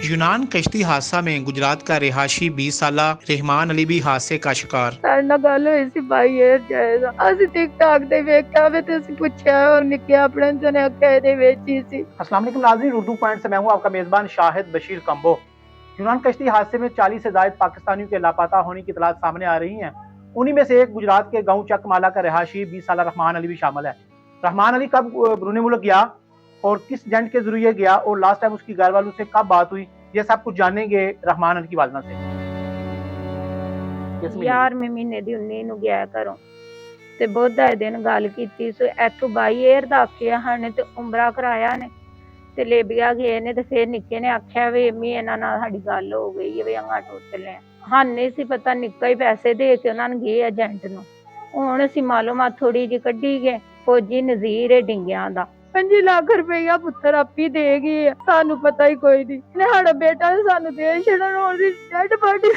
यूनान कश्ती हादसा में गुजरात का रिहायशी 20 साल रहमान अली भी हादसे का शिकार। गल हुई सी बाई एयर जाएगा ਅਸੀਂ टिकटॉक ਤੇ ਵੇਖਿਆ ਵੇ ਤੇ ਅਸੀਂ ਪੁੱਛਿਆ और ਨਿੱਕੇ ਆਪਣੇ ਜਨੇ ਅੱਖਾਂ ਇਹਦੇ ਵਿੱਚ ਹੀ ਸੀ। अस्सलाम वालेकुम नाज़रीन, उर्दू पॉइंट से मैं हूं आपका मेज़बान शाहिद बशीर कंबो। यूनान कश्ती हादसे में 40 से ज़ायद पाकिस्तानियों के लापता होने की इतलात सामने आ रही हैं। उन्हीं में से एक गुजरात के गांव चकमाला का रिहायशी 20 साल रहमान अली भी शामिल है। रहमान अली कब बरूने मुल्क गया और किस एजेंट के जरिए गया और लास्ट टाइम उसकी घर वालों से कब बात हुई, ये सब कुछ जानेंगे रहमान अली की वालदा से। यार मैं महीने दी 19 ਨੂੰ ਗਿਆ ਘਰੋਂ ਤੇ ਬੋਧਾ ਦਿਨ ਗੱਲ ਕੀਤੀ ਸੋ ਇੱਥੋਂ ਬਾਈ 에ਅਰ ਦਾ ਆਖਿਆ ਹਨ ਤੇ ਉਮਰਾ ਕਰਾਇਆ ਨੇ ਤੇ ਲੇਬੀਆ ਗਏ ਨੇ ਤੇ ਫਿਰ ਨਿੱਕੇ ਨੇ ਆਖਿਆ ਵੀ ਮੀ ਇਹਨਾਂ ਨਾਲ ਸਾਡੀ ਗੱਲ ਹੋ ਗਈ ਵੀ ਅੰਗਾ ਟੁੱਟ ਲਿਆ। ਹਾਂ ਨਹੀਂ ਸੀ ਪਤਾ, ਨਿੱਕਾ ਹੀ ਪੈਸੇ ਦੇ ਕੇ ਉਹਨਾਂ ਨੂੰ ਗਏ ਏਜੰਟ ਨੂੰ। ਹੁਣ ਅਸੀਂ ਮਾਲੂਮਾਤ ਥੋੜੀ ਜਿਹੀ ਕੱਢੀ ਗਏ। ਫੌਜੀ ਨਜ਼ੀਰ ਹੈ ਡਿੰਗਿਆਂ ਦਾ 5 ਲੱਖ ਰੁਪਇਆ ਪੁੱਤਰ ਆਪੀ ਦੇ ਗਈ, ਸਾਨੂੰ ਪਤਾ ਹੀ ਕੋਈ ਨਹੀਂ। ਨੇ ਸਾਡਾ ਬੇਟਾ ਸਾਨੂੰ ਦੇ ਛੱਡਣ ਉਹਦੀ ਡੈਡ ਬਾਡੀ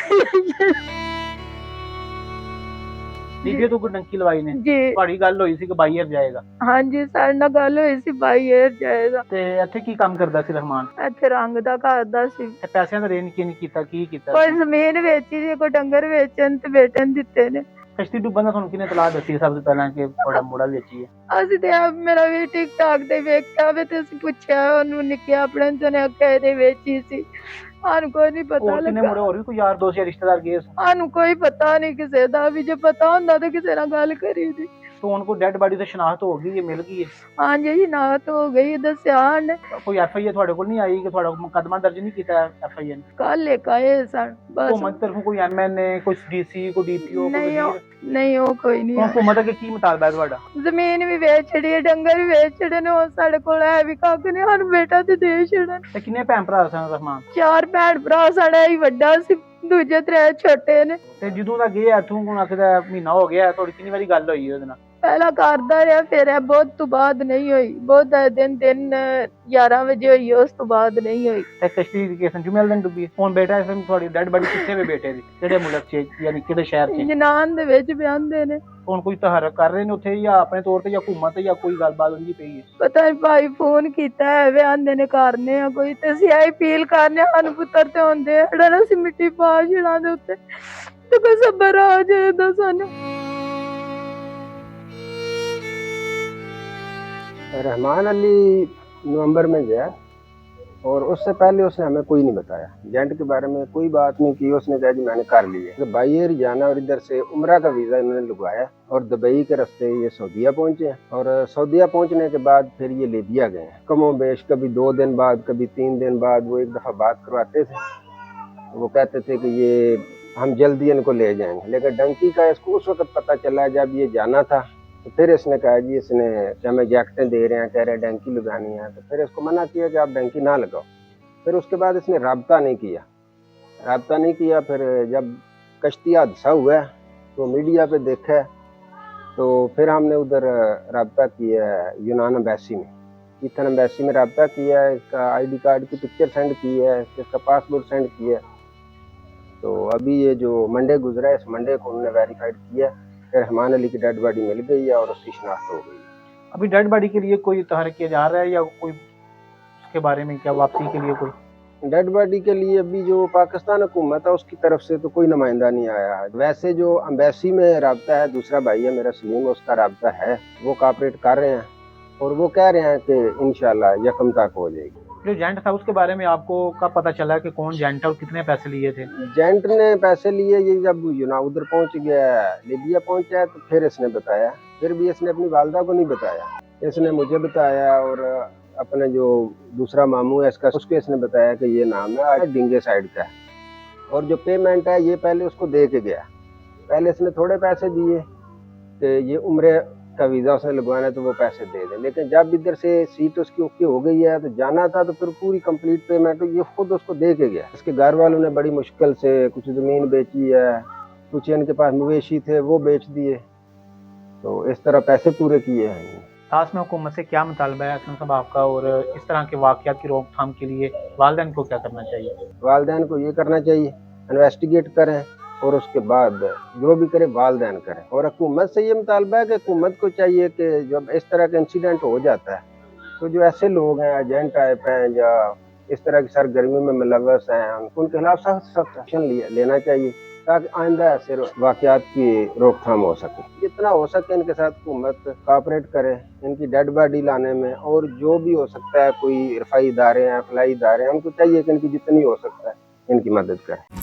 लीबिया तो कोई डंकी लवाई ने जी ਤੁਹਾਡੀ ਗੱਲ ਹੋਈ ਸੀ ਕਿ ਬਾਈ 에ਅਰ ਜਾਏਗਾ। ਹਾਂਜੀ ਸਾਡੇ ਨਾਲ ਗੱਲ ਹੋਈ ਸੀ ਬਾਈ 에ਅਰ ਜਾਏਗਾ। ਤੇ ਇੱਥੇ ਕੀ ਕੰਮ ਕਰਦਾ ਸੀ ਰਹਿਮਾਨ? ਇੱਥੇ ਰੰਗ ਦਾ ਕਰਦਾ ਸੀ। ਤੇ ਪੈਸਿਆਂ ਦਾ ਰੇਂਜ ਕੀ ਨਹੀਂ ਕੀਤਾ, ਕੀ ਕੀਤਾ? ਕੋਈ ਜ਼ਮੀਨ ਵੇਚੀ ਸੀ, ਕੋਈ ਡੰਗਰ ਵੇਚਣ ਤੇ ਬੇਟੇ ਨੂੰ ਦਿੱਤੇ ਨੇ। ਕਸ਼ਤੀ ਡੁੱਬਣ ਦਾ ਤੁਹਾਨੂੰ ਕਿਹਨੇ ਇਤਲਾਹ ਦਿੱਤੀ ਸਭ ਤੋਂ ਪਹਿਲਾਂ ਕਿ ਤੁਹਾਡਾ ਮੋੜਾ ਵੇਚੀ ਹੈ? ਅਸੀਂ ਤੇ ਮੇਰਾ ਵੀ ਟਿਕਟਾਕ ਤੇ ਵੇਖਿਆ ਵੇ ਤੇ ਅਸੀਂ ਪੁੱਛਿਆ ਉਹਨੂੰ ਨਿੱਕੇ ਆਪਣੇ ਜਨੇ ਅੱਖਾਂ ਇਹਦੇ ਵੇਚੀ ਸੀ। ਸਾਨੂੰ ਕੋਈ ਨਹੀਂ ਪਤਾ ਹੋਰ ਕਿੰਨੇ ਮੁੰਡੇ ਹੋਰ ਵੀ ਕੋਈ ਯਾਰ ਦੋਸਤ ਜਾਂ ਰਿਸ਼ਤੇਦਾਰ ਗਏ? ਸਾਨੂੰ ਕੋਈ ਪਤਾ ਨਹੀਂ ਕਿਸੇ ਦਾ ਵੀ, ਜੇ ਪਤਾ ਹੁੰਦਾ ਤਾਂ ਕਿਸੇ ਨਾਲ ਗੱਲ ਕਰੀ ਸੀ। तो उनको डेड बॉडी तो शनाख्त हो गई है, मिल गई है? हाँ जी शनाख्त हो गई, दस्या ने। कोई एफआईआर थोड़े को नहीं आई कि थोड़ा मुकदमा दर्ज नहीं किया एफआईआर ने? कल लेके आए सन बस। हुकूमत तरफों कोई एमएनए, कोई डीसी, कोई डीपीओ, नहीं हो कोई नहीं। हुकूमत के की मुतालबा है ਤੁਹਾਡਾ? ਜ਼ਮੀਨ ਵੀ ਵੇਚ ਛੜੀ ਹੈ, ਡੰਗਰ ਵੀ ਵੇਚ ਛੜੇ ਨੇ, ਉਹ ਸਾਡੇ ਕੋਲ ਹੈ ਵੀ ਕੱਖ ਨਹੀਂ, ਸਾਨੂੰ ਬੇਟਾ ਤੇ ਦੇ ਛੜਨ। ਤੇ ਕਿੰਨੇ ਭੈਣ ਭਰਾ ਸਨ ਰਹਿਮਾਨ? 4 ਭੈਣ ਭਰਾ, ਸਾਡਾ ਹੀ ਵੱਡਾ ਸੀ, ਦੂਜੇ 3 ਛੋਟੇ ਨੇ। ਤੇ ਜਦੋਂ ਦਾ ਗਿਆ ਇੱਥੋਂ ਹੁਣ ਆਖਦਾ ਮਹੀਨਾ ਹੋ ਗਿਆ, ਤੁਹਾਡੀ ਕਿੰਨੀ ਵਾਰੀ ਗੱਲ ਹੋਈ ਉਹਦੇ ਨਾਲ? ਪਹਿਲਾਂ ਕਰਦਾ ਰਿਹਾ, ਫਿਰ ਬਹੁਤ ਤੋਂ ਬਾਅਦ ਨਹੀਂ ਹੋਈ। ਬਹੁਤ ਦਿਨ 11 ਵਜੇ ਹੋਈ, ਉਸ ਤੋਂ ਬਾਅਦ ਨਹੀਂ ਹੋਈ। ਤੇ ਕਸ਼ਤੀ ਦੀ ਕੇਸ ਜੁਮੇਲ ਦਿਨ ਡੁੱਬੀ। ਹੁਣ ਬੇਟਾ ਇਸ ਨੂੰ ਤੁਹਾਡੀ ਡੈਡ ਬਾਡੀ ਕਿੱਥੇ ਵੇ ਬੇਟੇ ਦੀ? ਕਿਹੜੇ ਮੁਲਕ 'ਚ, ਯਾਨੀ ਕਿਹੜੇ ਸ਼ਹਿਰ 'ਚ? ਯੂਨਾਨ ਦੇ ਵਿੱਚ ਬਿਆੰਦੇ ਨੇ। ਹੁਣ ਕੋਈ ਤਹਰਕ ਕਰ ਰਹੇ ਨੇ ਉੱਥੇ ਜਾਂ ਆਪਣੇ ਤੌਰ ਤੇ, ਜਾਂ ਹੁਕੂਮਤ ਜਾਂ ਕੋਈ ਗੱਲਬਾਤ ਹੁੰਦੀ ਪਈ ਹੈ? ਪਤਾ ਨਹੀਂ ਭਾਈ ਫੋਨ ਕੀਤਾ ਹੈ ਵੇ ਆਂਦੇ ਨੇ ਕਰਨੇ ਆ ਕੋਈ, ਤੇ ਅਸੀਂ ਆਈ ਫੀਲ ਕਰਨੇ ਸਾਨੂੰ ਪੁੱਤਰ ਤੇ ਹੁੰਦੇ ਅੜਨ ਅਸੀਂ ਮਿੱਟੀ ਪਾ ਛੜਾਂ ਦੇ ਉੱਤੇ ਤੇ ਕੋਈ ਸਬਰ ਆ ਜਾਏਦਾ ਸਾਨੂੰ। रहमान अली नवंबर में गया और उससे पहले उसने हमें कोई नहीं बताया, एजेंट के बारे में कोई बात नहीं की। उसने कहा जी मैंने कर लिया। तो बाई एयर जाना और इधर से उम्रा का वीज़ा इन्होंने लगवाया और दुबई के रास्ते ये सऊदीया पहुंचे और सऊदीया पहुंचने के बाद फिर ये लीबिया गए। कमो बेश कभी 2 दिन बाद, कभी 3 दिन बाद वो एक दफ़ा बात करवाते थे। वो कहते थे कि ये हम जल्दी इनको ले जाएंगे, लेकिन डंकी का इसको उस वक्त पता चला जब ये जाना था। तो फिर इसने कहा जी इसने हमें जैकेटें दे रहे हैं, कह रहे हैं डंकी लगानी है। तो फिर इसको मना किया कि आप डंकी ना लगाओ। फिर उसके बाद इसने राब्ता नहीं किया। फिर जब कश्ती हादसा हुआ तो मीडिया पे देखा तो फिर हमने उधर राब्ता किया यूनान एम्बेसी में, ईथन एम्बेसी में राब्ता किया। इसका आईडी कार्ड की पिक्चर सेंड की है, इसका पासपोर्ट सेंड किया। तो अभी ये जो मंडे गुजरा है, इस मंडे को उन्होंने वेरीफाइड किया, रहमान अली की डेड बॉडी मिल गई है और उसकी शनाख्त हो गई। अभी डेड बॉडी के लिए कोई तहरीक किया जा रहा है या कोई उसके बारे में क्या वापसी के लिए कोई? डेड बॉडी के लिए अभी जो पाकिस्तान हुकूमत है उसकी तरफ से तो कोई नुमाइंदा नहीं आया है। वैसे जो अम्बेसी में राब्ता है, दूसरा भाई है मेरा सलीम, उसका राब्ता है, वो कॉपरेट कर रहे हैं और वो कह रहे हैं कि इंशाल्लाह यकम तक हो जाएगी। जो एजेंट था उसके बारे में आपको कब पता चला कि कौन एजेंट है और कितने पैसे लिए थे? एजेंट ने पैसे लिए ये जब उधर पहुंच गया, लीबिया पहुंचा तो फिर इसने बताया। फिर भी इसने अपनी वालदा को नहीं बताया, इसने मुझे बताया और अपने जो दूसरा मामू है इसका, उसको इसने बताया कि ये नाम है डिंगे साइड का है और जो पेमेंट है ये पहले उसको दे के गया। पहले इसने थोड़े पैसे दिए कि ये उम्रे का वीज़ा उसने लगवाना है तो वो पैसे दे दें, लेकिन जब इधर से सीट उसकी ओके हो गई है तो जाना था तो फिर पूरी कंप्लीट पेमेंट ये खुद उसको दे के गया। इसके घर वालों ने बड़ी मुश्किल से कुछ ज़मीन बेची है, कुछ इनके पास मवेशी थे वो बेच दिए, तो इस तरह पैसे पूरे किए हैं। खास में हुकूमत से क्या मुतालबा है असलम साहब आपका, और इस तरह के वाक़यात की रोकथाम के लिए वालिदैन को क्या करना चाहिए? वालिदैन को ये करना चाहिए इन्वेस्टिगेट करें और उसके बाद जो भी करे वालिदैन करें। और हुकूमत से ये मुतालबा है कि हुकूमत को चाहिए कि जब इस तरह का इंसिडेंट हो जाता है तो जो ऐसे लोग हैं एजेंट टाइप हैं या इस तरह की सरगर्मी में मुलव्वस हैं, उनके खिलाफ सख्त एक्शन लेना चाहिए ताकि आइंदा ऐसे वाकयात की रोकथाम हो सके। जितना हो सके इनके साथ हुकूमत कोऑपरेट करे, इनकी डेड बॉडी लाने में, और जो भी हो सकता है कोई रफाई इदारे हैं, फलाई इदारे हैं, उनको चाहिए कि इनकी जितनी हो सकता है इनकी मदद करें।